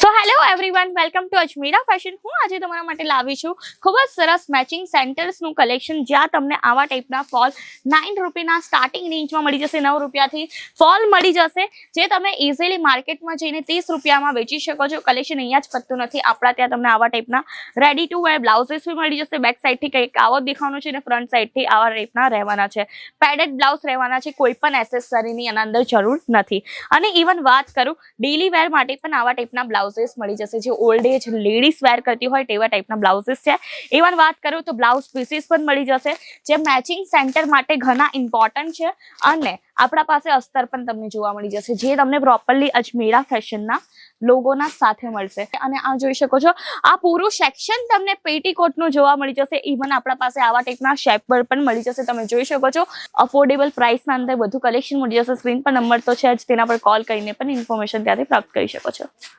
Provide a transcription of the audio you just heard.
So hello everyone, welcome to Ajmera Fashion. હું આજે તમારા માટે લાવી છું ખૂબ જ સરસ મેચિંગ સેન્ટર્સનું કલેક્શન, જ્યાં તમને આવા ટાઈપના ફોલ 9 રૂપિયાના સ્ટાર્ટિંગ રેન્જમાં મળી જશે. 9 રૂપિયાથી ફોલ મળી જશે, જે તમે ઇઝીલી માર્કેટમાં જઈને 30 રૂપિયામાં વેચી શકો છો. કલેક્શન અહીંયા જ પતતું નથી, આપણા ત્યાં તમને આવા ટાઈપના રેડી ટુ વેર બ્લાઉઝીસ બી મળી જશે. બેક સાઈડથી કંઈક આવો દેખાવાનો છે અને ફ્રન્ટ સાઈડથી આવા ટાઈપના રહેવાના છે. પેડેડ બ્લાઉઝ રહેવાના છે, કોઈ પણ એસેસરીની એના અંદર જરૂર નથી. અને ઇવન વાત કરું ડેલી વેર માટે પણ આવા ટાઈપના બ્લાઉઝીસ મળી જશે, જે ઓલ્ડ એજ લેડીઝ વેર કરતી હોય તેવા ટાઈપના બ્લાઉઝીસ છે. ઇવન વાત કરું તો બ્લાઉઝ પીસીસ પણ મળી જશે, જે મેચિંગ સેન્ટર માટે ઘણા ઇમ્પોર્ટન્ટ છે. અને આપણા પાસે અસ્તર પણ તમને જોવા મળી જશે, જે તમને પ્રોપરલી અજમેરા ફેશનના લોગોના સાથે મળશે. અને આ જોઈ શકો છો, આ પૂરું સેક્શન તમને પેટીકોટનું જોવા મળી જશે. ઇવન આપણા પાસે આવા ટાઈપના શેપર પણ મળી જશે, તમે જોઈ શકો છો. અફોર્ડેબલ પ્રાઇસના અંદર વધુ કલેક્શન મળી જશે. સ્ક્રીન પર નંબર તો છે જ, તેના પર કોલ કરીને પણ ઇન્ફોર્મેશન ત્યાંથી પ્રાપ્ત કરી શકો છો.